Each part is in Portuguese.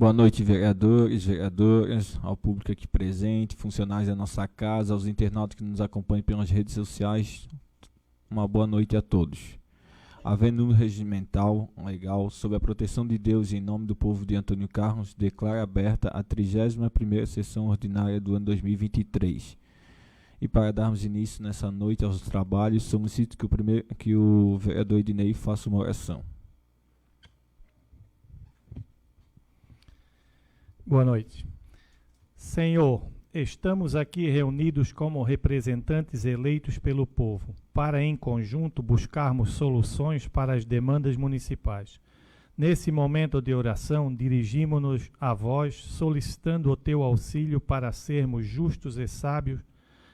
Boa noite, vereadores, vereadoras, ao público aqui presente, funcionários da nossa casa, aos internautas que nos acompanham pelas redes sociais. Uma boa noite a todos. Havendo um regimental legal sobre a proteção de Deus em nome do povo de Antônio Carlos, declara aberta a 31ª sessão ordinária do ano 2023. E para darmos início nessa noite aos trabalhos, solicito que o vereador Ednei faça uma oração. Boa noite. Senhor, estamos aqui reunidos como representantes eleitos pelo povo, para em conjunto buscarmos soluções para as demandas municipais. Nesse momento de oração, dirigimos-nos a vós, solicitando o teu auxílio para sermos justos e sábios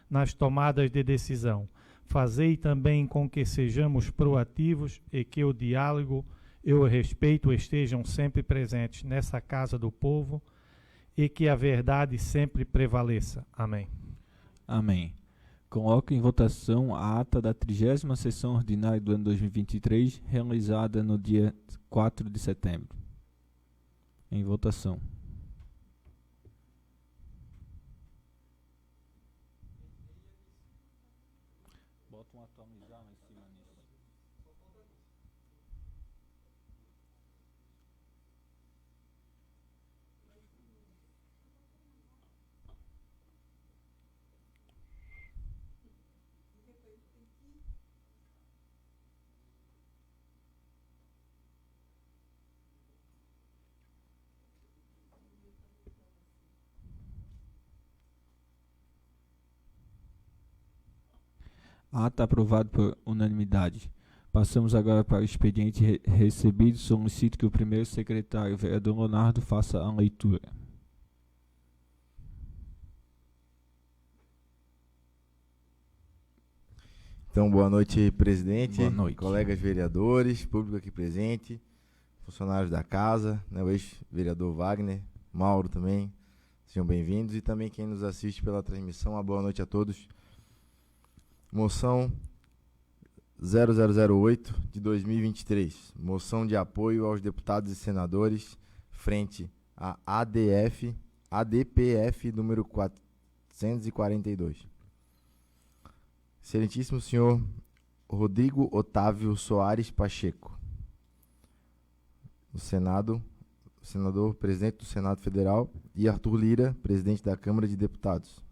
nas tomadas de decisão. Fazei também com que sejamos proativos e que o diálogo e o respeito estejam sempre presentes nessa casa do povo, e que a verdade sempre prevaleça. Amém. Amém. Coloco em votação a ata da 30ª sessão ordinária do ano 2023, realizada no dia 4 de setembro. Em votação. Bota um atualizar em cima nisso. Ata aprovado por unanimidade. Passamos agora para o expediente recebido. Solicito que o primeiro secretário, vereador Leonardo, faça a leitura. Então, boa noite, presidente, Boa noite. Colegas vereadores, público aqui presente, funcionários da casa, né, o ex-vereador Wagner, Mauro também, sejam bem-vindos, e também quem nos assiste pela transmissão, uma boa noite a todos. Moção 0008 de 2023, moção de apoio aos deputados e senadores frente à ADPF número 442. Excelentíssimo senhor Rodrigo Otávio Soares Pacheco, do Senado, senador, presidente do Senado Federal, e Arthur Lira, presidente da Câmara de Deputados.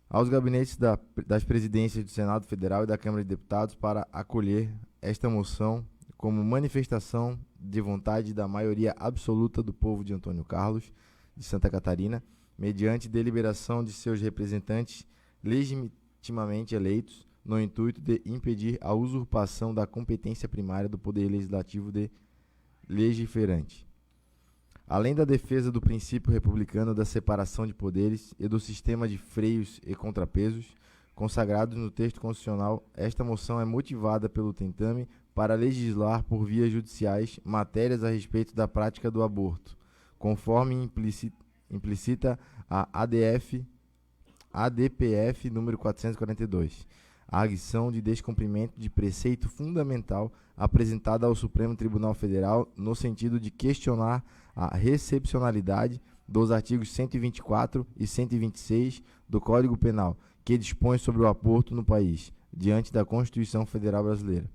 Aos gabinetes das presidências do Senado Federal e da Câmara de Deputados para acolher esta moção como manifestação de vontade da maioria absoluta do povo de Antônio Carlos, de Santa Catarina, mediante deliberação de seus representantes legitimamente eleitos, no intuito de impedir a usurpação da competência primária do Poder Legislativo de legiferante. Além da defesa do princípio republicano da separação de poderes e do sistema de freios e contrapesos consagrados no texto constitucional, esta moção é motivada pelo tentame para legislar por vias judiciais matérias a respeito da prática do aborto, conforme implicita a ADPF número 442, a arguição de descumprimento de preceito fundamental apresentada ao Supremo Tribunal Federal no sentido de questionar a recepcionalidade dos artigos 124 e 126 do Código Penal, que dispõe sobre o aborto no país, diante da Constituição Federal Brasileira.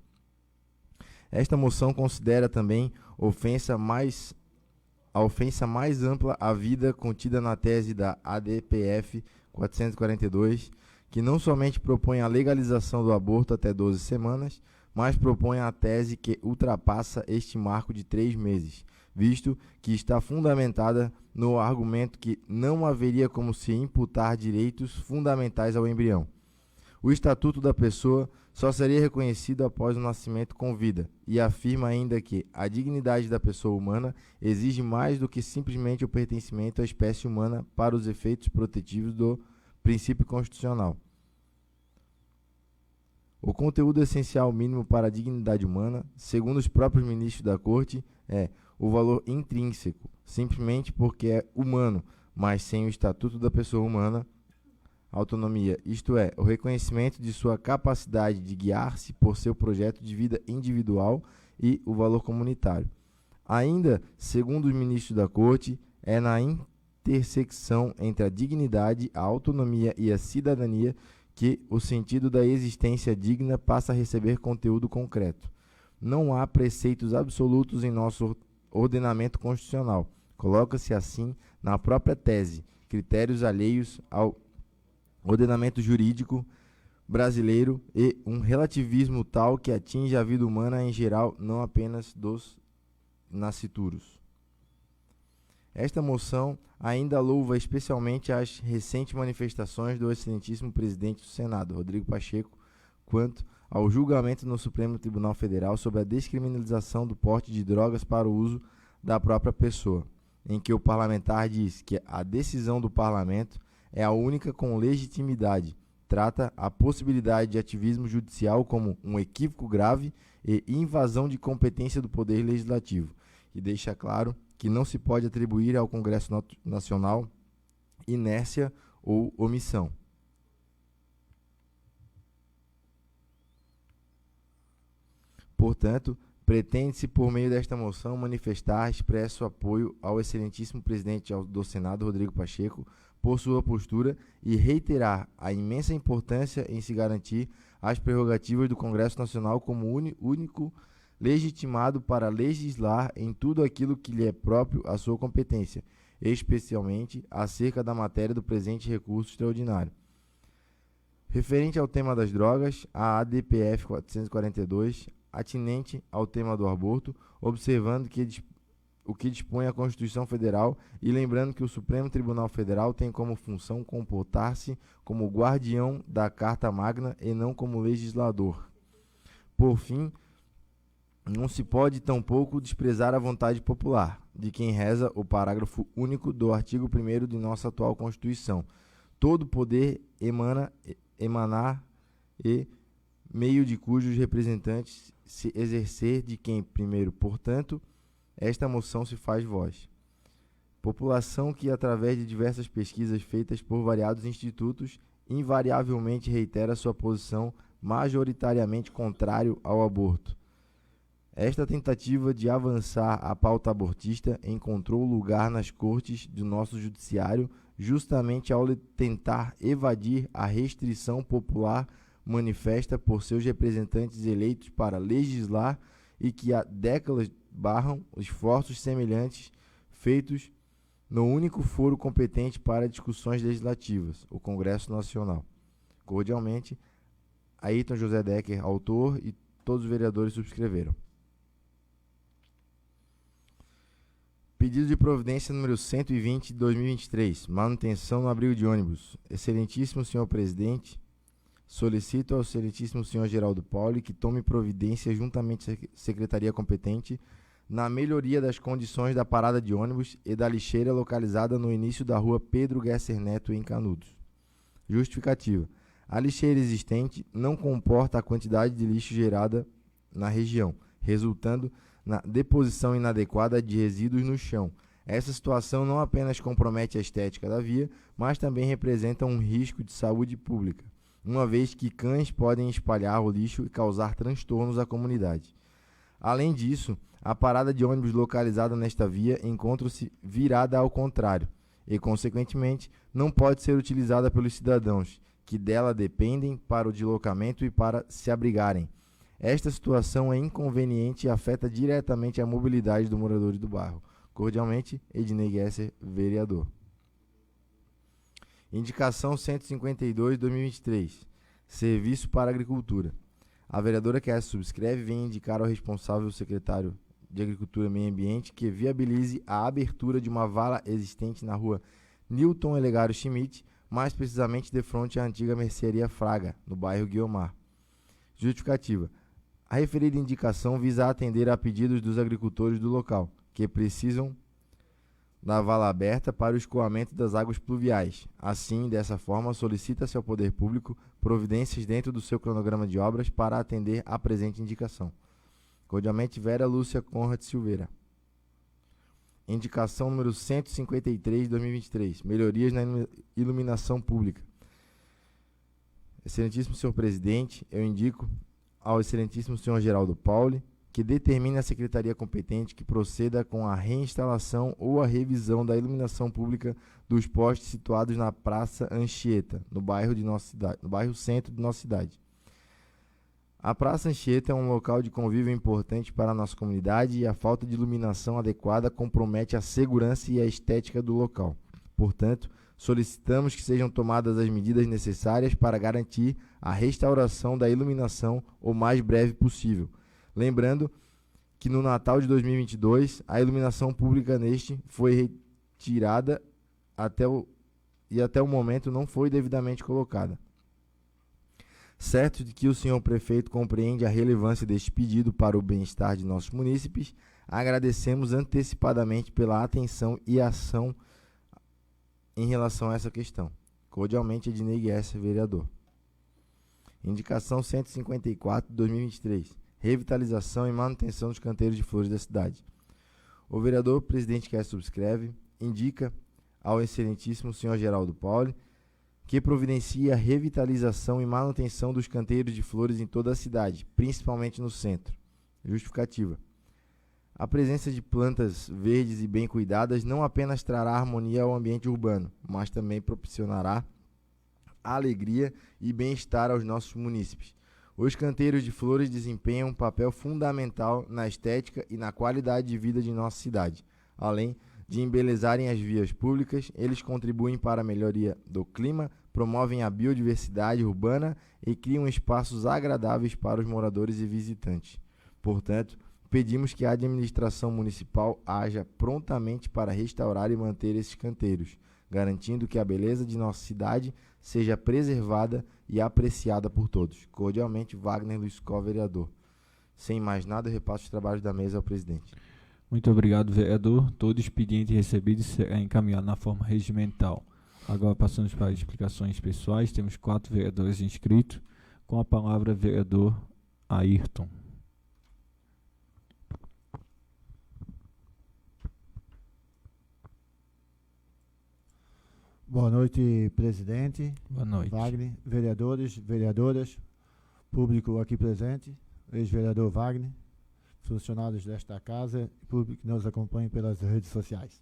Esta moção considera também a ofensa mais ampla à vida contida na tese da ADPF 442, que não somente propõe a legalização do aborto até 12 semanas, mas propõe a tese que ultrapassa este marco de 3 meses, visto que está fundamentada no argumento que não haveria como se imputar direitos fundamentais ao embrião. O Estatuto da Pessoa só seria reconhecido após o nascimento com vida, e afirma ainda que a dignidade da pessoa humana exige mais do que simplesmente o pertencimento à espécie humana para os efeitos protetivos do princípio constitucional. O conteúdo essencial mínimo para a dignidade humana, segundo os próprios ministros da Corte, é o valor intrínseco, simplesmente porque é humano, mas sem o Estatuto da Pessoa Humana, autonomia, isto é, o reconhecimento de sua capacidade de guiar-se por seu projeto de vida individual e o valor comunitário. Ainda, segundo os ministros da Corte, é na intersecção entre a dignidade, a autonomia e a cidadania que o sentido da existência digna passa a receber conteúdo concreto. Não há preceitos absolutos em nosso ordenamento constitucional. Coloca-se assim, na própria tese, critérios alheios ao ordenamento jurídico brasileiro e um relativismo tal que atinge a vida humana em geral, não apenas dos nascituros. Esta moção ainda louva especialmente as recentes manifestações do excelentíssimo presidente do Senado, Rodrigo Pacheco, quanto ao julgamento no Supremo Tribunal Federal sobre a descriminalização do porte de drogas para o uso da própria pessoa, em que o parlamentar diz que a decisão do parlamento é a única com legitimidade, trata a possibilidade de ativismo judicial como um equívoco grave e invasão de competência do Poder Legislativo, e deixa claro que não se pode atribuir ao Congresso Nacional inércia ou omissão. Portanto, pretende-se, por meio desta moção, manifestar expresso apoio ao excelentíssimo presidente do Senado, Rodrigo Pacheco, por sua postura e reiterar a imensa importância em se garantir as prerrogativas do Congresso Nacional como único legitimado para legislar em tudo aquilo que lhe é próprio à sua competência, especialmente acerca da matéria do presente recurso extraordinário. Referente ao tema das drogas, a ADPF 442, atinente ao tema do aborto, observando o que dispõe a Constituição Federal e lembrando que o Supremo Tribunal Federal tem como função comportar-se como guardião da Carta Magna e não como legislador. Por fim, não se pode tampouco desprezar a vontade popular, de quem reza o parágrafo único do artigo 1º de nossa atual Constituição. Todo poder emanar e meio de cujos representantes se exercer de quem primeiro, portanto, esta moção se faz voz. População que, através de diversas pesquisas feitas por variados institutos, invariavelmente reitera sua posição majoritariamente contrário ao aborto. Esta tentativa de avançar a pauta abortista encontrou lugar nas cortes do nosso judiciário justamente ao tentar evadir a restrição popular manifesta por seus representantes eleitos para legislar e que há décadas barram esforços semelhantes feitos no único foro competente para discussões legislativas, o Congresso Nacional. Cordialmente, Ayrton José Decker, autor, e todos os vereadores subscreveram. Pedido de providência número 120 de 2023, manutenção no abrigo de ônibus. Excelentíssimo senhor presidente, solicito ao excelentíssimo senhor Geraldo Pauli que tome providência juntamente à secretaria competente na melhoria das condições da parada de ônibus e da lixeira localizada no início da rua Pedro Gesser Neto, em Canudos. Justificativa. A lixeira existente não comporta a quantidade de lixo gerada na região, resultando na deposição inadequada de resíduos no chão. Essa situação não apenas compromete a estética da via, mas também representa um risco de saúde pública, uma vez que cães podem espalhar o lixo e causar transtornos à comunidade. Além disso, a parada de ônibus localizada nesta via encontra-se virada ao contrário e, consequentemente, não pode ser utilizada pelos cidadãos, que dela dependem para o deslocamento e para se abrigarem. Esta situação é inconveniente e afeta diretamente a mobilidade dos moradores do bairro. Cordialmente, Ednei Gesser, vereador. Indicação 152/2023. Serviço para a Agricultura. A vereadora que essa subscreve vem indicar ao responsável secretário de Agricultura e Meio Ambiente que viabilize a abertura de uma vala existente na rua Newton Elegário Schmidt, mais precisamente de frente à antiga mercearia Fraga, no bairro Guiomar. Justificativa. A referida indicação visa atender a pedidos dos agricultores do local, que precisam da vala aberta para o escoamento das águas pluviais. Assim, dessa forma, solicita-se ao Poder Público providências dentro do seu cronograma de obras para atender à presente indicação. Cordialmente, Vera Lúcia Conrad Silveira. Indicação número 153 de 2023. Melhorias na iluminação pública. Excelentíssimo senhor presidente, eu indico ao excelentíssimo senhor Geraldo Pauli que determine a secretaria competente que proceda com a reinstalação ou a revisão da iluminação pública dos postes situados na Praça Anchieta, no bairro centro de nossa cidade. A Praça Anchieta é um local de convívio importante para a nossa comunidade e a falta de iluminação adequada compromete a segurança e a estética do local. Portanto, solicitamos que sejam tomadas as medidas necessárias para garantir a restauração da iluminação o mais breve possível. Lembrando que no Natal de 2022, a iluminação pública neste foi retirada até o momento não foi devidamente colocada. Certo de que o senhor prefeito compreende a relevância deste pedido para o bem-estar de nossos munícipes, agradecemos antecipadamente pela atenção e ação em relação a essa questão. Cordialmente, Ednei Guessa, vereador. Indicação 154 de 2023. Revitalização e manutenção dos canteiros de flores da cidade. O vereador presidente que subscreve indica ao excelentíssimo senhor Geraldo Pauli que providencie a revitalização e manutenção dos canteiros de flores em toda a cidade, principalmente no centro. Justificativa. A presença de plantas verdes e bem cuidadas não apenas trará harmonia ao ambiente urbano, mas também proporcionará alegria e bem-estar aos nossos munícipes. Os canteiros de flores desempenham um papel fundamental na estética e na qualidade de vida de nossa cidade. Além de embelezarem as vias públicas, eles contribuem para a melhoria do clima, promovem a biodiversidade urbana e criam espaços agradáveis para os moradores e visitantes. Portanto, pedimos que a administração municipal haja prontamente para restaurar e manter esses canteiros, garantindo que a beleza de nossa cidade seja preservada e apreciada por todos. Cordialmente, Wagner Luiz Có, vereador. Sem mais nada, eu repasso os trabalhos da mesa ao presidente. Muito obrigado, vereador. Todo expediente recebido será encaminhado na forma regimental. Agora passamos para explicações pessoais. Temos 4 vereadores inscritos. Com a palavra, vereador Ayrton. Boa noite, presidente. Boa noite. Wagner, vereadores, vereadoras, público aqui presente, ex-vereador Wagner, funcionários desta casa e público que nos acompanha pelas redes sociais.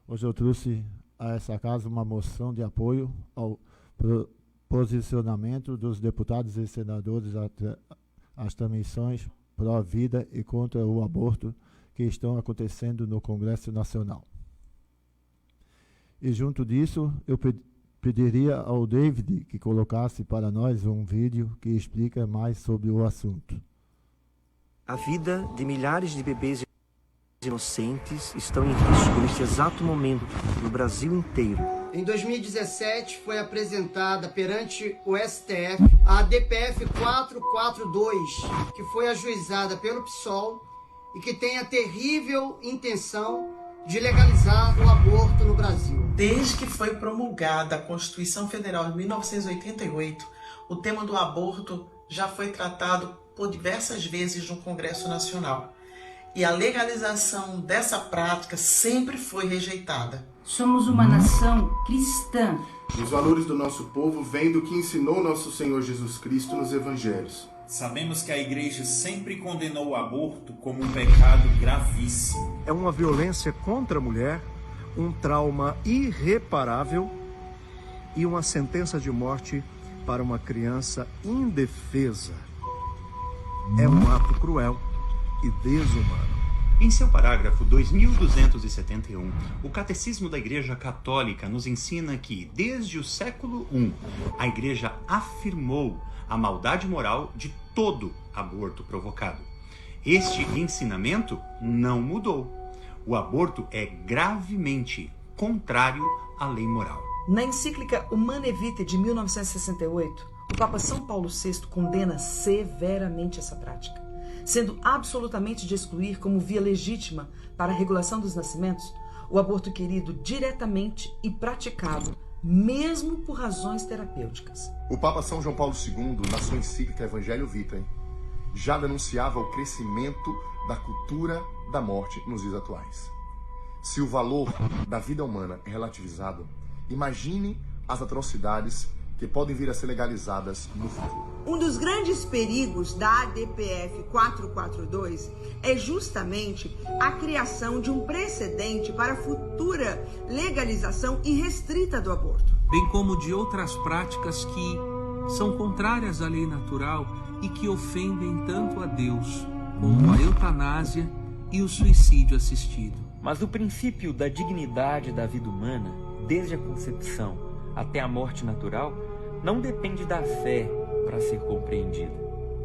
Hoje eu trouxe a essa casa uma moção de apoio ao posicionamento dos deputados e senadores às transmissões pró-vida e contra o aborto que estão acontecendo no Congresso Nacional. E junto disso, eu pediria ao David que colocasse para nós um vídeo que explica mais sobre o assunto. A vida de milhares de bebês inocentes estão em risco neste exato momento no Brasil inteiro. Em 2017 foi apresentada perante o STF a DPF 442, que foi ajuizada pelo PSOL e que tem a terrível intenção de legalizar o aborto no Brasil. Desde que foi promulgada a Constituição Federal de 1988, o tema do aborto já foi tratado por diversas vezes no Congresso Nacional. E a legalização dessa prática sempre foi rejeitada. Somos uma nação cristã. Os valores do nosso povo vêm do que ensinou nosso Senhor Jesus Cristo nos Evangelhos. Sabemos que a Igreja sempre condenou o aborto como um pecado gravíssimo. É uma violência contra a mulher, um trauma irreparável e uma sentença de morte para uma criança indefesa. É um ato cruel e desumano. Em seu parágrafo 2271, o Catecismo da Igreja Católica nos ensina que, desde o século I, a Igreja afirmou a maldade moral de todo aborto provocado. Este ensinamento não mudou. O aborto é gravemente contrário à lei moral. Na encíclica Humanae Vitae de 1968, o Papa São Paulo VI condena severamente essa prática, sendo absolutamente de excluir como via legítima para a regulação dos nascimentos o aborto querido diretamente e praticado, mesmo por razões terapêuticas. O Papa São João Paulo II, na sua encíclica Evangelho Vitae, já denunciava o crescimento da cultura da morte nos dias atuais. Se o valor da vida humana é relativizado, imagine as atrocidades que podem vir a ser legalizadas no futuro. Um dos grandes perigos da ADPF 442 é justamente a criação de um precedente para a futura legalização irrestrita do aborto. Bem como de outras práticas que são contrárias à lei natural e que ofendem tanto a Deus, como a eutanásia e o suicídio assistido. Mas o princípio da dignidade da vida humana, desde a concepção até a morte natural, não depende da fé para ser compreendida.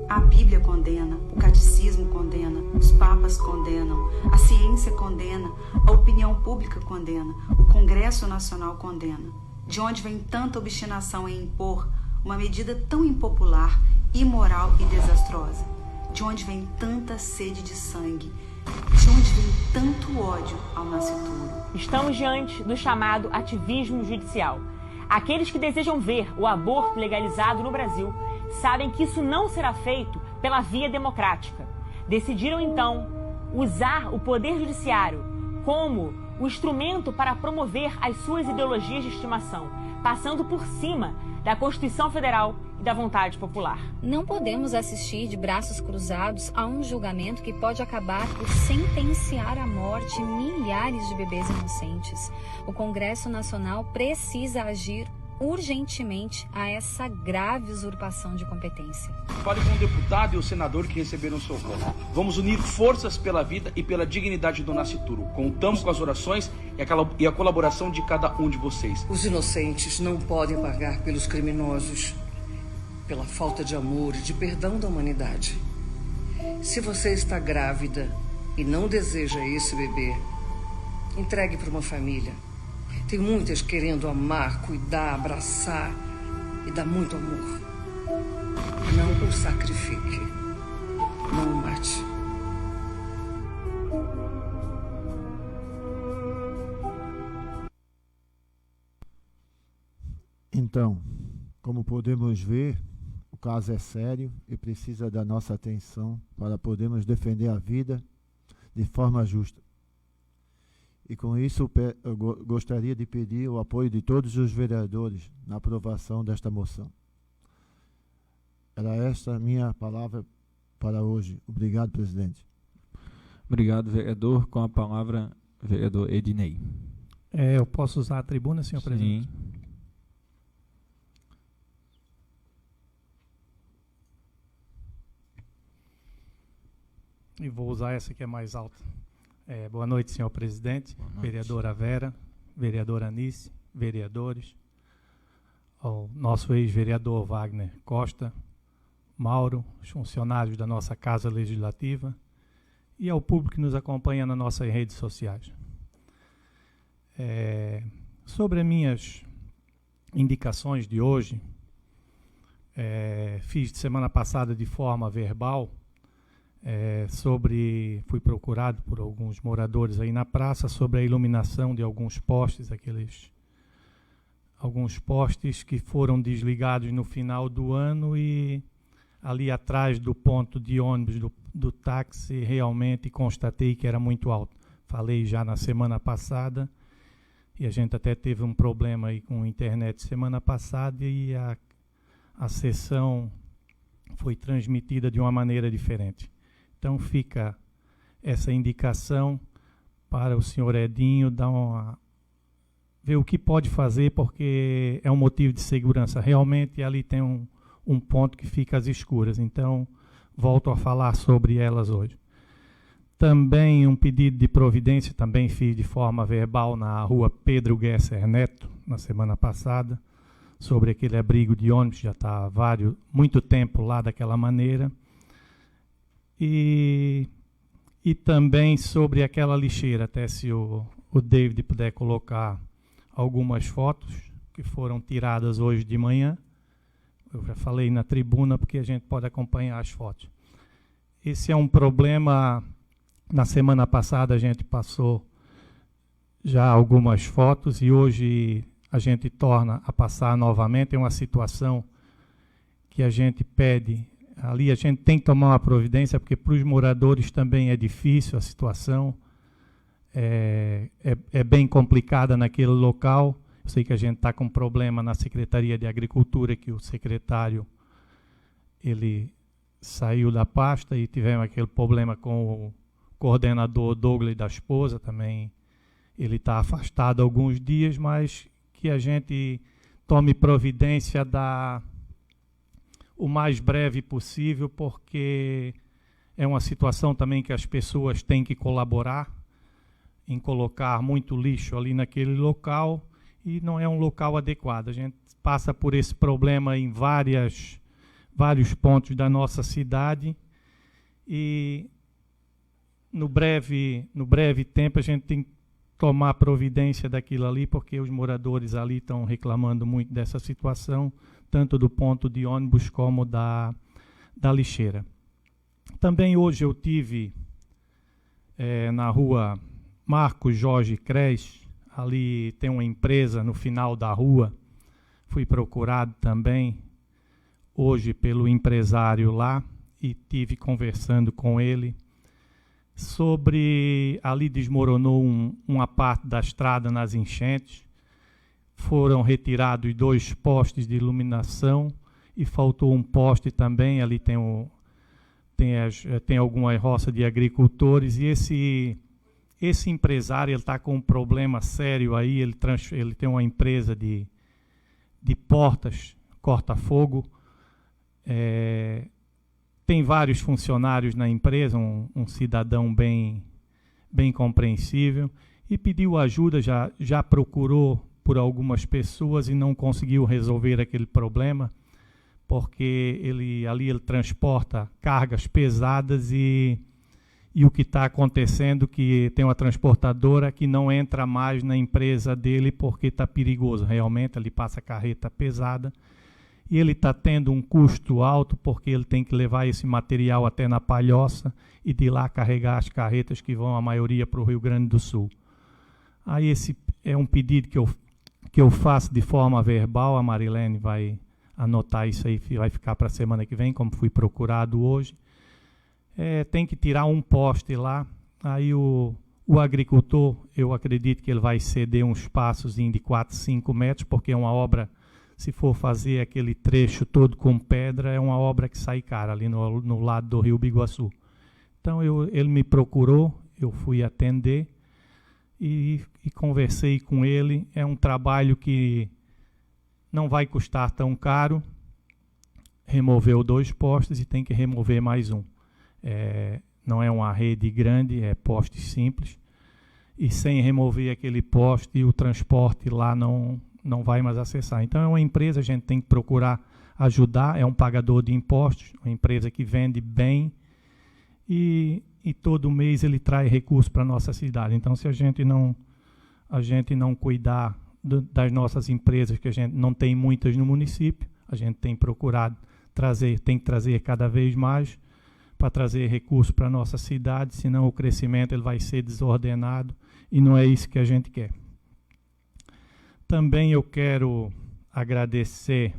A Bíblia condena, o catecismo condena, os papas condenam, a ciência condena, a opinião pública condena, o Congresso Nacional condena. De onde vem tanta obstinação em impor uma medida tão impopular, imoral e desastrosa? De onde vem tanta sede de sangue? De onde vem tanto ódio ao nascituro? Estamos diante do chamado ativismo judicial. Aqueles que desejam ver o aborto legalizado no Brasil sabem que isso não será feito pela via democrática. Decidiram, então, usar o poder judiciário como o instrumento para promover as suas ideologias de estimação, passando por cima da Constituição Federal e da vontade popular. Não podemos assistir de braços cruzados a um julgamento que pode acabar por sentenciar à morte milhares de bebês inocentes. O Congresso Nacional precisa agir urgentemente a essa grave usurpação de competência. Fale com o deputado e o senador que receberam socorro. Vamos unir forças pela vida e pela dignidade do nascituro. Contamos com as orações e a colaboração de cada um de vocês. Os inocentes não podem pagar pelos criminosos, pela falta de amor e de perdão da humanidade. Se você está grávida e não deseja esse bebê, entregue para uma família. Tem muitas querendo amar, cuidar, abraçar e dar muito amor. Não o sacrifique. Não o mate. Então, como podemos ver, o caso é sério e precisa da nossa atenção para podermos defender a vida de forma justa. E com isso eu gostaria de pedir o apoio de todos os vereadores na aprovação desta moção. Era esta a minha palavra para hoje. Obrigado, presidente. Obrigado, vereador. Com a palavra, vereador Ednei. Eu posso usar a tribuna, senhor presidente? Sim. E vou usar essa que é mais alta. Boa noite, senhor presidente, vereadora Vera, vereadora Anice, vereadores, ao nosso ex-vereador Wagner Costa, Mauro, os funcionários da nossa Casa Legislativa e ao público que nos acompanha nas nossas redes sociais. Sobre as minhas indicações de hoje, fiz de semana passada de forma verbal, fui procurado por alguns moradores aí na praça sobre a iluminação de alguns postes, alguns postes que foram desligados no final do ano e ali atrás do ponto de ônibus do táxi realmente constatei que era muito alto. Falei já na semana passada e a gente até teve um problema aí com a internet semana passada e a sessão foi transmitida de uma maneira diferente. Então fica essa indicação para o senhor Edinho ver o que pode fazer, porque é um motivo de segurança. Realmente ali tem um ponto que fica às escuras, então volto a falar sobre elas hoje. Também um pedido de providência, também fiz de forma verbal na rua Pedro Guesser Neto, na semana passada, sobre aquele abrigo de ônibus, já está muito tempo lá daquela maneira. E também sobre aquela lixeira, até se o David puder colocar algumas fotos que foram tiradas hoje de manhã. Eu já falei na tribuna porque a gente pode acompanhar as fotos. Esse é um problema, na semana passada a gente passou já algumas fotos e hoje a gente torna a passar novamente. É uma situação que a gente pede. Ali a gente tem que tomar uma providência, porque para os moradores também é difícil a situação, é bem complicada naquele local, Eu sei que a gente está com um problema na Secretaria de Agricultura, que o secretário ele saiu da pasta e tivemos aquele problema com o coordenador Douglas da esposa também. Ele está afastado alguns dias, mas que a gente tome providência o mais breve possível, porque é uma situação também que as pessoas têm que colaborar em colocar muito lixo ali naquele local, e não é um local adequado. A gente passa por esse problema em vários pontos da nossa cidade, e no breve tempo a gente tem que tomar providência daquilo ali, porque os moradores ali estão reclamando muito dessa situação, tanto do ponto de ônibus como da lixeira. Também hoje eu tive na rua Marcos Jorge Cres, ali tem uma empresa no final da rua, fui procurado também hoje pelo empresário lá e tive conversando com ele sobre, ali desmoronou uma parte da estrada nas enchentes, foram retirados 2 postes de iluminação e faltou um poste também, ali tem alguma roça de agricultores, e esse empresário ele está com um problema sério aí, ele tem uma empresa de portas, corta-fogo, tem vários funcionários na empresa, um cidadão bem compreensível, e pediu ajuda, já procurou por algumas pessoas e não conseguiu resolver aquele problema, porque ele transporta cargas pesadas e o que está acontecendo que tem uma transportadora que não entra mais na empresa dele porque está perigoso, realmente, ele passa carreta pesada, e ele está tendo um custo alto porque ele tem que levar esse material até na Palhoça e de lá carregar as carretas que vão, a maioria, para o Rio Grande do Sul. Aí esse é um pedido que eu faço de forma verbal, a Marilene vai anotar isso aí, vai ficar para a semana que vem, como fui procurado hoje. Tem que tirar um poste lá, aí o agricultor, eu acredito que ele vai ceder um espaçozinho de 4, 5 metros, porque é uma obra, se for fazer aquele trecho todo com pedra, é uma obra que sai cara ali no lado do Rio Biguaçu. Então ele me procurou, eu fui atender e conversei com ele. É um trabalho que não vai custar tão caro, removeu 2 postes e tem que remover mais um. Não é uma rede grande, é poste simples, e sem remover aquele poste, o transporte lá não vai mais acessar. Então é uma empresa, a gente tem que procurar ajudar, é um pagador de impostos, uma empresa que vende bem e todo mês ele traz recursos para a nossa cidade. Então se a gente não cuidar das nossas empresas, que a gente não tem muitas no município, a gente tem procurado tem que trazer cada vez mais para trazer recursos para a nossa cidade, senão o crescimento ele vai ser desordenado e não é isso que a gente quer. Também eu quero agradecer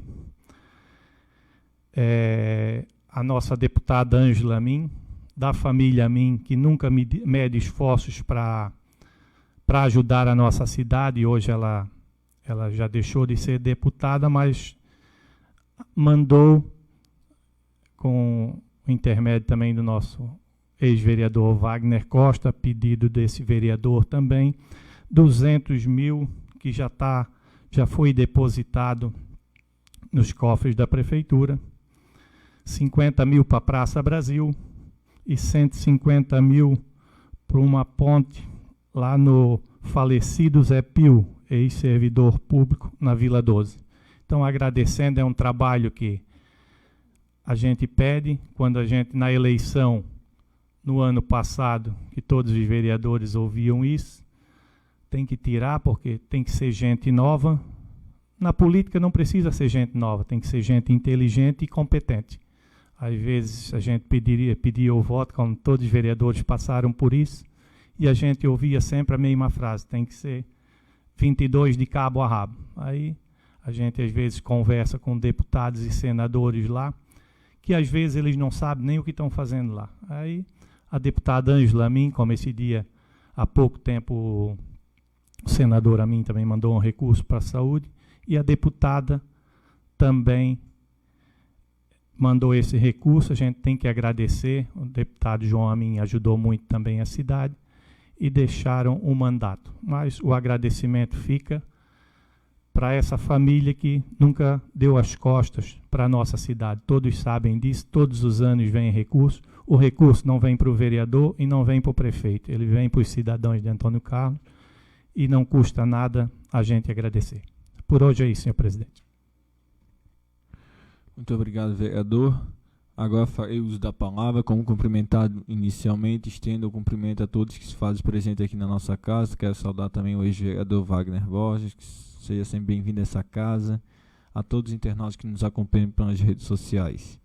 a nossa deputada Ângela Min, da família Min, que nunca mede esforços para ajudar a nossa cidade, e hoje ela já deixou de ser deputada, mas mandou, com o intermédio também do nosso ex-vereador Wagner Costa, pedido desse vereador também, 200 mil que já foi depositado nos cofres da prefeitura, 50 mil para a Praça Brasil e 150 mil para uma ponte lá no falecido Zé Pio, ex-servidor público, na Vila 12. Então, agradecendo, é um trabalho que a gente pede, quando a gente, na eleição, no ano passado, que todos os vereadores ouviam isso, tem que tirar, porque tem que ser gente nova. Na política não precisa ser gente nova, tem que ser gente inteligente e competente. Às vezes a gente pedia o voto, como todos os vereadores passaram por isso, e a gente ouvia sempre a mesma frase, tem que ser 22 de cabo a rabo. Aí a gente às vezes conversa com deputados e senadores lá, que às vezes eles não sabem nem o que estão fazendo lá. Aí a deputada Ângela Min, como esse dia, há pouco tempo, O senador Amin também mandou um recurso para a saúde e a deputada também mandou esse recurso. A gente tem que agradecer. O deputado João Amin ajudou muito também a cidade e deixaram o mandato. Mas o agradecimento fica para essa família que nunca deu as costas para a nossa cidade. Todos sabem disso, todos os anos vem recurso. O recurso não vem para o vereador e não vem para o prefeito, ele vem para os cidadãos de Antônio Carlos e não custa nada a gente agradecer. Por hoje é isso, senhor presidente. Muito obrigado, vereador. Agora farei uso da palavra, como cumprimentado inicialmente, estendo o cumprimento a todos que se fazem presente aqui na nossa casa. Quero saudar também o ex-vereador Wagner Borges, que seja sempre bem-vindo a essa casa, a todos os internautas que nos acompanham pelas redes sociais.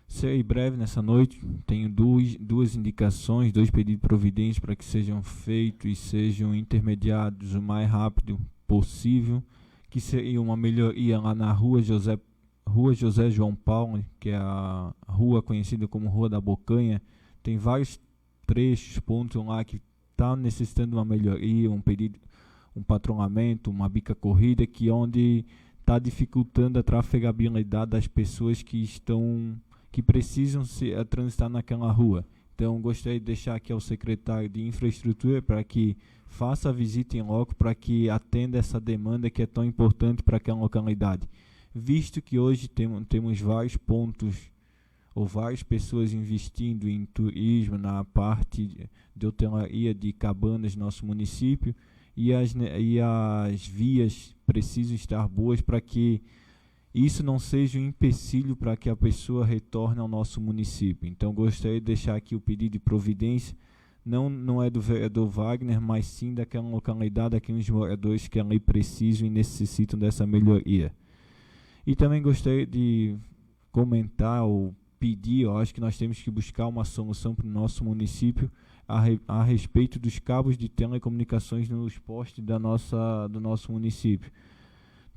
Serei breve nessa noite, tenho duas indicações, 2 pedidos de providência para que sejam feitos e sejam intermediados o mais rápido possível, que seria uma melhoria lá na Rua José João Paulo, que é a rua conhecida como Rua da Bocanha. Tem vários trechos, pontos lá que está necessitando uma melhoria, um pedido, um patrulhamento, uma bica corrida, que onde está dificultando a trafegabilidade das pessoas que precisam transitar naquela rua. Então, gostaria de deixar aqui ao secretário de Infraestrutura para que faça a visita em loco, para que atenda essa demanda que é tão importante para aquela localidade. Visto que hoje temos vários pontos, ou várias pessoas investindo em turismo, na parte de hotelaria, de cabanas no nosso município, e as vias precisam estar boas para que isso não seja um empecilho para que a pessoa retorne ao nosso município. Então, gostaria de deixar aqui o pedido de providência, não é do vereador Wagner, mas sim daquela localidade, daqueles moradores que ali precisam e necessitam dessa melhoria. E também gostaria de comentar ou pedir, eu acho que nós temos que buscar uma solução para o nosso município a respeito dos cabos de telecomunicações nos postes do nosso município.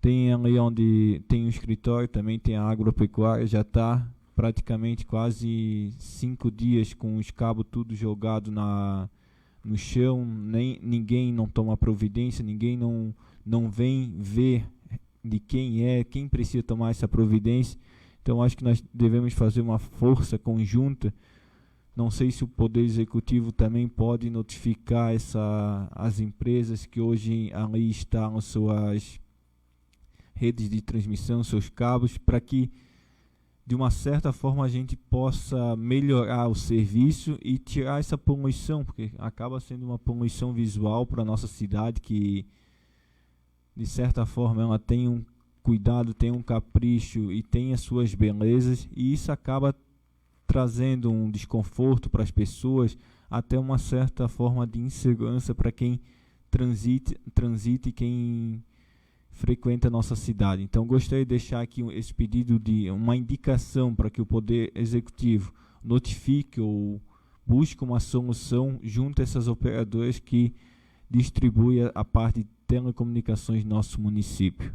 Tem ali onde tem um escritório, também tem a agropecuária, já está praticamente quase 5 dias com os cabos tudo jogado no chão, ninguém não toma providência, ninguém não vem ver de quem precisa tomar essa providência. Então acho que nós devemos fazer uma força conjunta. Não sei se o Poder Executivo também pode notificar as empresas que hoje ali instalam suas redes de transmissão, seus cabos, para que de uma certa forma a gente possa melhorar o serviço e tirar essa poluição, porque acaba sendo uma poluição visual para a nossa cidade, que de certa forma ela tem um cuidado, tem um capricho e tem as suas belezas, e isso acaba trazendo um desconforto para as pessoas, até uma certa forma de insegurança para quem transita e quem frequenta a nossa cidade. Então gostaria de deixar aqui esse pedido de uma indicação para que o Poder Executivo notifique ou busque uma solução junto a essas operadoras que distribuem a parte de telecomunicações do nosso município.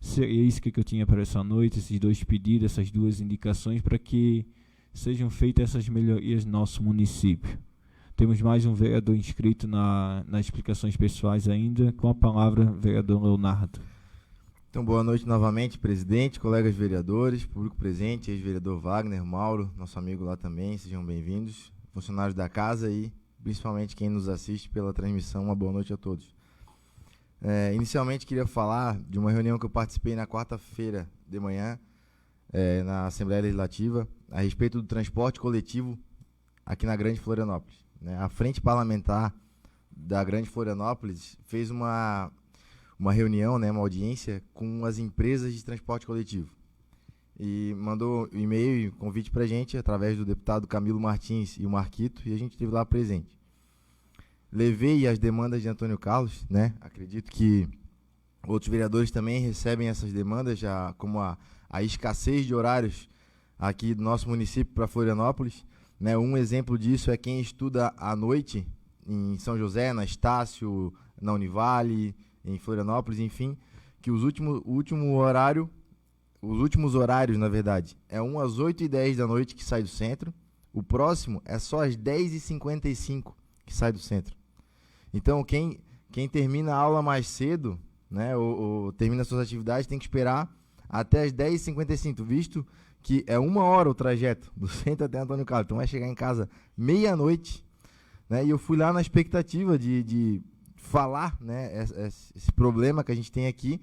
Seria isso que eu tinha para essa noite, esses 2 pedidos, essas 2 indicações para que sejam feitas essas melhorias no nosso município. Temos mais um vereador inscrito nas explicações pessoais ainda. Com a palavra, vereador Leonardo. Então, boa noite novamente, presidente, colegas vereadores, público presente, ex-vereador Wagner, Mauro, nosso amigo lá também, sejam bem-vindos, funcionários da casa e principalmente quem nos assiste pela transmissão, uma boa noite a todos. Inicialmente, queria falar de uma reunião que eu participei na quarta-feira de manhã, na Assembleia Legislativa, a respeito do transporte coletivo aqui na Grande Florianópolis. A Frente Parlamentar da Grande Florianópolis fez uma reunião, uma audiência com as empresas de transporte coletivo e mandou um e-mail e convite para a gente através do deputado Camilo Martins e o Marquito, e a gente esteve lá presente. Levei as demandas de Antônio Carlos, acredito que outros vereadores também recebem essas demandas, já como a escassez de horários aqui do nosso município para Florianópolis. Um exemplo disso é quem estuda à noite em São José, na Estácio, na Univale, em Florianópolis, enfim, que os últimos horários, na verdade, é um às 8h10 da noite que sai do centro, o próximo é só às 10h55 que sai do centro. Então, quem quem termina a aula mais cedo, né, ou termina suas atividades, tem que esperar até as 10h55, visto que é 1 hora o trajeto do centro até Antônio Carlos. Então vai chegar em casa meia-noite, né? E eu fui lá na expectativa de falar, né, esse problema que a gente tem aqui.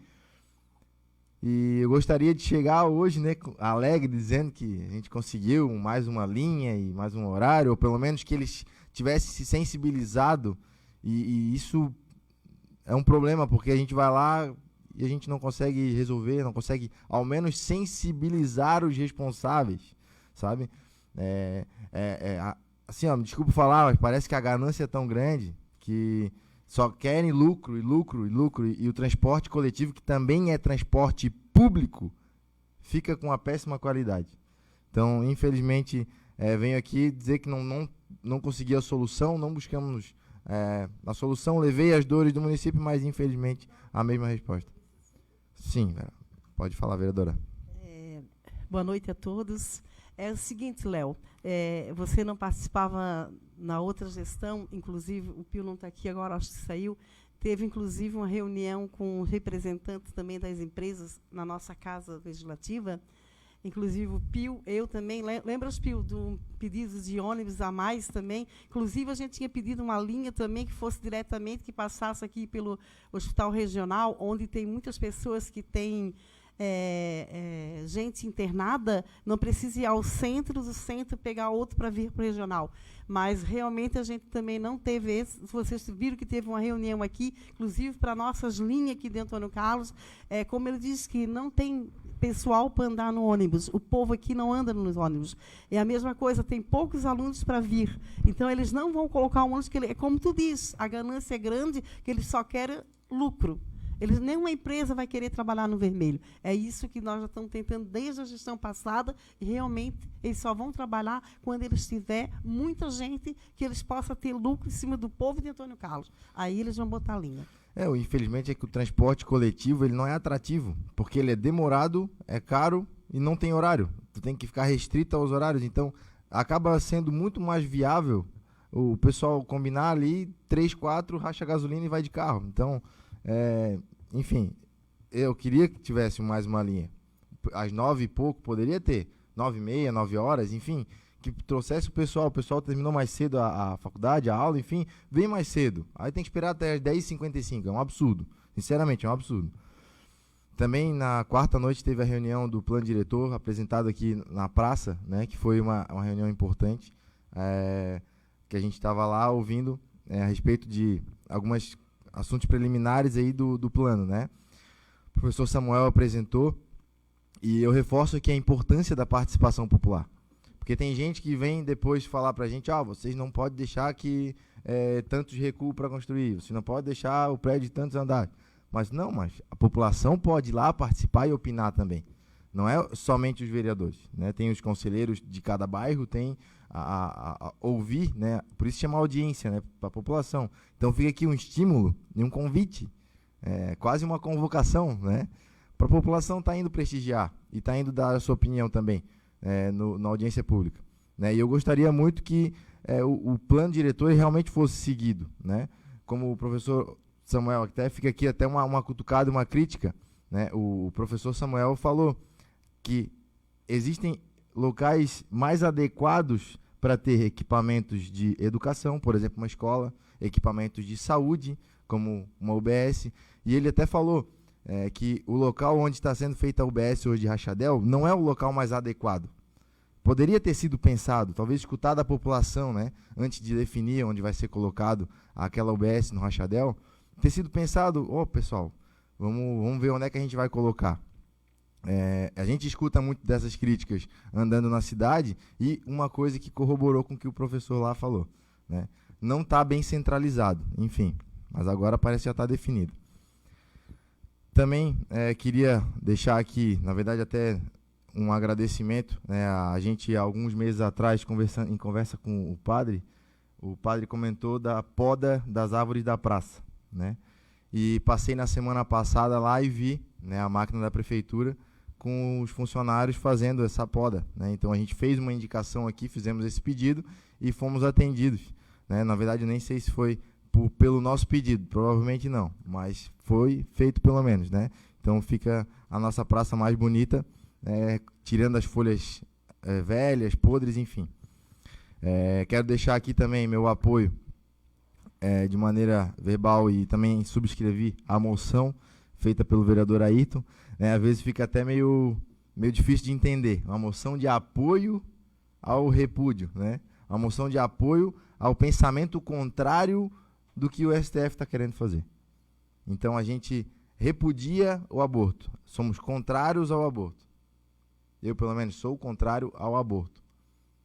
E eu gostaria de chegar hoje, né, alegre, dizendo que a gente conseguiu mais uma linha e mais um horário, ou pelo menos que eles tivessem se sensibilizado. E isso é um problema, porque a gente vai lá e a gente não consegue resolver, não consegue ao menos sensibilizar os responsáveis, sabe? Assim, ó, me desculpa falar, mas parece que a ganância é tão grande que só querem lucro, e o transporte coletivo, que também é transporte público, fica com uma péssima qualidade. Então, infelizmente, venho aqui dizer que não consegui a solução, não buscamos a solução, levei as dores do município, mas infelizmente a mesma resposta. Sim, pode falar, vereadora. Boa noite a todos. É o seguinte, Léo, você não participava na outra gestão, inclusive, o Pio não está aqui agora, acho que saiu, teve inclusive uma reunião com representantes também das empresas na nossa Casa Legislativa, inclusive o Pio, eu também, lembra os Pio, do pedido de ônibus a mais também, inclusive a gente tinha pedido uma linha também que fosse diretamente, que passasse aqui pelo Hospital Regional, onde tem muitas pessoas que têm gente internada, não precisa ir ao centro, do centro pegar outro para vir para o regional. Mas realmente a gente também não teve esse. Vocês viram que teve uma reunião aqui, inclusive para nossas linhas aqui de Antônio Carlos, como ele disse que não tem pessoal para andar no ônibus, o povo aqui não anda nos ônibus. É a mesma coisa, tem poucos alunos para vir. Então eles não vão colocar um ônibus, que como tu diz, a ganância é grande, que eles só querem lucro. Nenhuma empresa vai querer trabalhar no vermelho. É isso que nós já estamos tentando desde a gestão passada, e realmente eles só vão trabalhar quando eles tiver muita gente, que eles possam ter lucro em cima do povo de Antônio Carlos. Aí eles vão botar a linha. Infelizmente é que o transporte coletivo ele não é atrativo, porque ele é demorado, é caro e não tem horário. Tu tem que ficar restrito aos horários, então acaba sendo muito mais viável o pessoal combinar ali, 3, 4, racha a gasolina e vai de carro. Então, enfim, eu queria que tivesse mais uma linha. Às 9 e pouco poderia ter, 9h30, 9 horas, enfim, que trouxesse o pessoal terminou mais cedo a faculdade, a aula, enfim, vem mais cedo. Aí tem que esperar até as 10h55, é um absurdo. Sinceramente, é um absurdo. Também na quarta noite teve a reunião do plano diretor, apresentado aqui na praça, né, que foi uma reunião importante, que a gente estava lá ouvindo a respeito de algumas assuntos preliminares aí do plano, né? O professor Samuel apresentou, e eu reforço aqui a importância da participação popular. Porque tem gente que vem depois falar para a gente, vocês não podem deixar que tantos recuos para construir, você não pode deixar o prédio de tantos andares. Mas a população pode ir lá participar e opinar também. Não é somente os vereadores, né? Tem os conselheiros de cada bairro, tem a ouvir, né? Por isso chama audiência, né? Para a população. Então fica aqui um estímulo e um convite, quase uma convocação, né? Para a população estar indo prestigiar e estar indo dar a sua opinião também na audiência pública, né? E eu gostaria muito que o plano diretor realmente fosse seguido, né? Como o professor Samuel, até fica aqui até uma cutucada, uma crítica, né? O professor Samuel falou que existem locais mais adequados para ter equipamentos de educação, por exemplo, uma escola, equipamentos de saúde, como uma UBS, e ele até falou que o local onde está sendo feita a UBS hoje de Rachadel não é o local mais adequado. Poderia ter sido pensado, talvez escutar da população, né, antes de definir onde vai ser colocado aquela UBS no Rachadel, ter sido pensado, pessoal, vamos ver onde é que a gente vai colocar. A gente escuta muito dessas críticas andando na cidade, e uma coisa que corroborou com o que o professor lá falou, né? Não está bem centralizado, enfim, mas agora parece que já está definido. Também queria deixar aqui, na verdade até um agradecimento, né? A gente, há alguns meses atrás, em conversa com o padre comentou da poda das árvores da praça, né? E passei na semana passada lá e vi, né, a máquina da prefeitura com os funcionários fazendo essa poda, né? Então a gente fez uma indicação aqui, fizemos esse pedido e fomos atendidos, né? Na verdade, eu nem sei se foi pelo nosso pedido. Provavelmente não, mas foi feito pelo menos, né? Então fica a nossa praça mais bonita, tirando as folhas velhas, podres, enfim. Quero deixar aqui também meu apoio de maneira verbal e também subscrevi a moção feita pelo vereador Ayrton. Às vezes fica até meio difícil de entender. Uma moção de apoio ao repúdio, né? Uma moção de apoio ao pensamento contrário do que o STF está querendo fazer. Então a gente repudia o aborto. Somos contrários ao aborto. Eu, pelo menos, sou contrário ao aborto.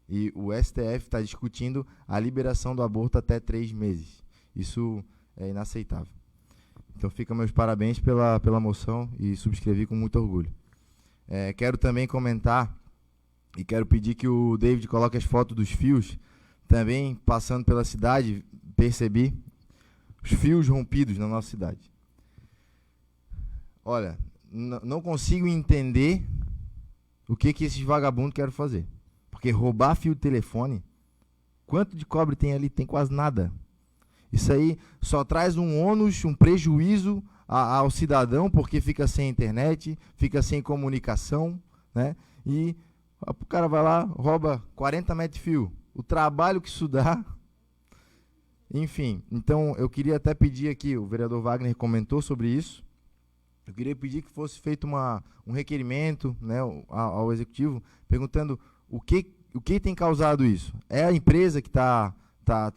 E o STF está discutindo a liberação do aborto até 3 meses. Isso é inaceitável. Então fica meus parabéns pela moção e subscrevi com muito orgulho. Quero também comentar e quero pedir que o David coloque as fotos dos fios. Também passando pela cidade, percebi os fios rompidos na nossa cidade. Olha, não consigo entender o que esses vagabundos querem fazer. Porque roubar fio de telefone, quanto de cobre tem ali? Tem quase nada. Isso aí só traz um ônus, um prejuízo ao cidadão, porque fica sem internet, fica sem comunicação, né? E o cara vai lá, rouba 40 metros de fio. O trabalho que isso dá. Enfim, então eu queria até pedir aqui, o vereador Wagner comentou sobre isso, eu queria pedir que fosse feito um requerimento, né, ao executivo, perguntando o que tem causado isso. É a empresa que está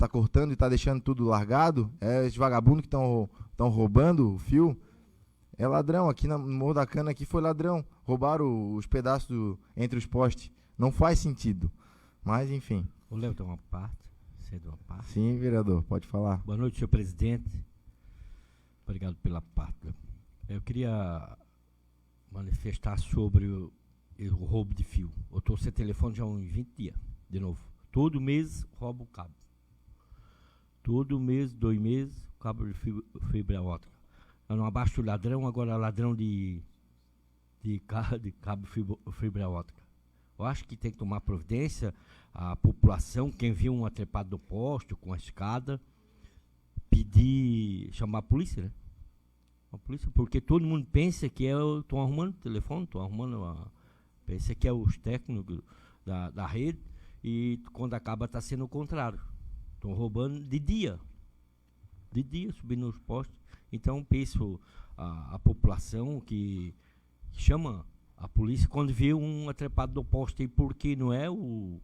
cortando e está deixando tudo largado? É os vagabundos que estão roubando o fio? É ladrão, aqui no Morro da Cana aqui foi ladrão, roubaram os pedaços entre os postes. Não faz sentido, mas enfim. O Léo tem uma parte, você de uma parte. Sim, vereador, pode falar. Boa noite, senhor presidente. Obrigado pela parte. Eu queria manifestar sobre o roubo de fio. Eu estou sem telefone já há uns 20 dias, de novo. Todo mês roubo o cabo. Todo mês, 2 meses, cabo de fibra ótica. Eu não abaixo o ladrão, agora ladrão de cabo fibra ótica. Eu acho que tem que tomar providência a população, quem viu um atrepado do poste com a escada, chamar a polícia, né? A polícia, porque todo mundo pensa que estão arrumando o telefone, pensa que é os técnicos da rede, e quando acaba está sendo o contrário. Estão roubando de dia, subindo os postes. Então penso a população que chama a polícia quando vê um atrepado do poste, porque não é o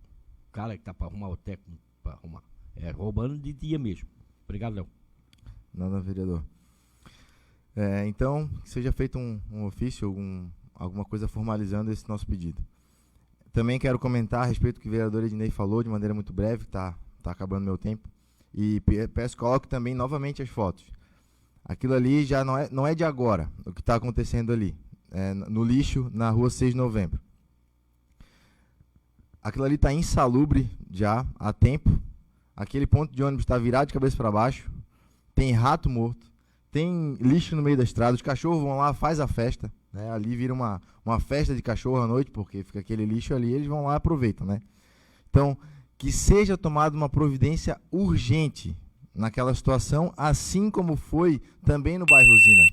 cara que está para arrumar, o técnico para arrumar. É roubando de dia mesmo. Obrigado, Léo. Nada, vereador. Então, que seja feito um ofício, alguma coisa formalizando esse nosso pedido. Também quero comentar a respeito do que o vereador Ednei falou, de maneira muito breve, está acabando meu tempo. E peço que coloque também novamente as fotos. Aquilo ali já não é de agora, o que está acontecendo ali. No lixo, na rua 6 de novembro. Aquilo ali está insalubre já há tempo. Aquele ponto de ônibus está virado de cabeça para baixo. Tem rato morto. Tem lixo no meio da estrada. Os cachorros vão lá, faz a festa, né? Ali vira uma festa de cachorro à noite, porque fica aquele lixo ali, eles vão lá e aproveitam, né? Então, que seja tomada uma providência urgente naquela situação, assim como foi também no bairro Usina.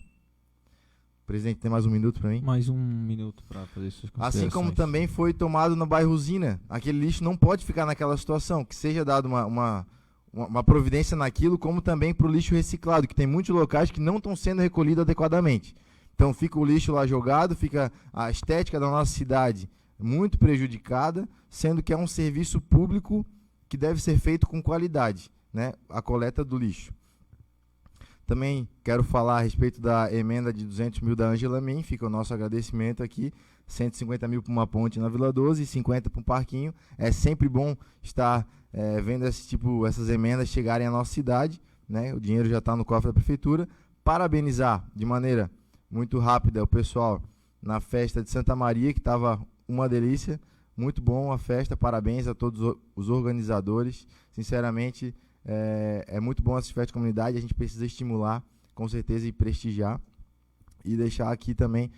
Presidente, tem mais 1 minuto para mim? Mais 1 minuto para fazer suas considerações. Assim como também foi tomado no bairro Usina. Aquele lixo não pode ficar naquela situação. Que seja dado uma providência naquilo, como também para o lixo reciclado, que tem muitos locais que não estão sendo recolhidos adequadamente. Então fica o lixo lá jogado, fica a estética da nossa cidade muito prejudicada, sendo que é um serviço público que deve ser feito com qualidade, né? A coleta do lixo. Também quero falar a respeito da emenda de 200 mil da Ângela Min, fica o nosso agradecimento aqui, 150 mil para uma ponte na Vila 12 e 50 para um parquinho. É sempre bom estar vendo essas emendas chegarem à nossa cidade, né? O dinheiro já está no cofre da prefeitura. Parabenizar de maneira muito rápida o pessoal na festa de Santa Maria, que estava uma delícia, muito bom a festa, parabéns a todos os organizadores, sinceramente. É muito bom essa festa de comunidade, a gente precisa estimular, com certeza, e prestigiar. E deixar aqui também,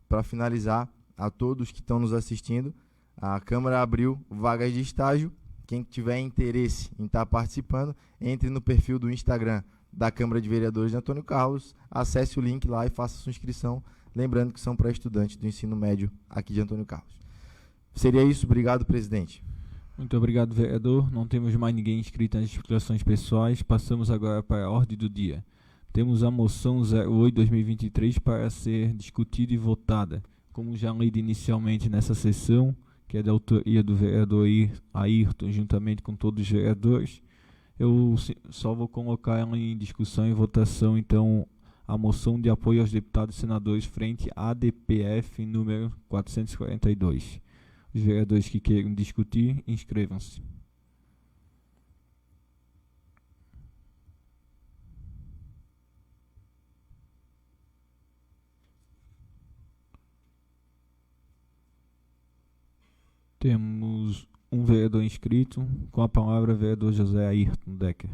para finalizar, a todos que estão nos assistindo, a Câmara abriu vagas de estágio. Quem tiver interesse em estar participando, entre no perfil do Instagram da Câmara de Vereadores de Antônio Carlos. Acesse o link lá e faça sua inscrição, lembrando que são para estudantes do ensino médio aqui de Antônio Carlos. Seria isso, obrigado, presidente. Muito obrigado, vereador. Não temos mais ninguém inscrito nas explicações pessoais. Passamos agora para a ordem do dia. Temos a moção 08/2023 para ser discutida e votada. Como já lido inicialmente nessa sessão, que é da autoria do vereador Ayrton, juntamente com todos os vereadores, eu só vou colocar ela em discussão e votação, então, a moção de apoio aos deputados e senadores frente à ADPF número 442. Os vereadores que queiram discutir, inscrevam-se. Temos um vereador inscrito. Com a palavra, vereador José Ayrton Decker.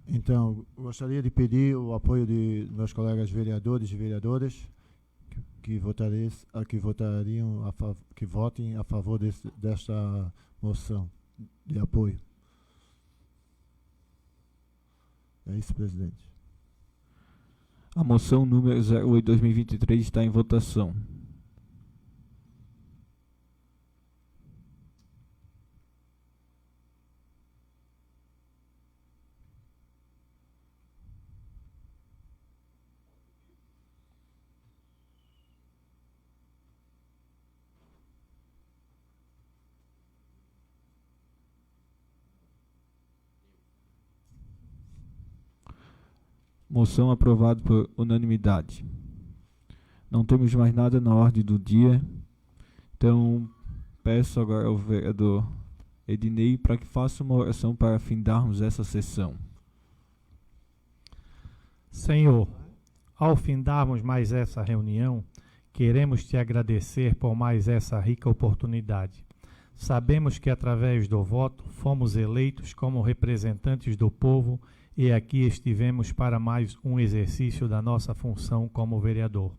Então, gostaria de pedir o apoio de meus colegas vereadores e vereadoras que votem a favor desta moção de apoio. É isso, presidente. A moção número 08/2023 está em votação. Moção aprovada por unanimidade. Não temos mais nada na ordem do dia. Então, peço agora ao vereador Ednei para que faça uma oração para findarmos essa sessão. Senhor, ao findarmos mais essa reunião, queremos te agradecer por mais essa rica oportunidade. Sabemos que através do voto fomos eleitos como representantes do povo e aqui estivemos para mais um exercício da nossa função como vereador.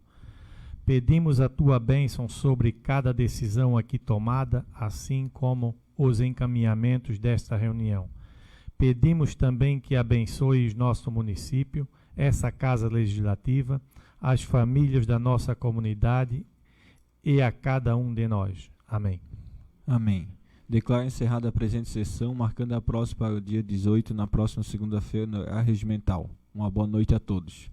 Pedimos a tua bênção sobre cada decisão aqui tomada, assim como os encaminhamentos desta reunião. Pedimos também que abençoes nosso município, essa Casa Legislativa, as famílias da nossa comunidade e a cada um de nós. Amém. Amém. Declaro encerrada a presente sessão, marcando a próxima para o dia 18, na próxima segunda-feira, no horário regimental. Uma boa noite a todos.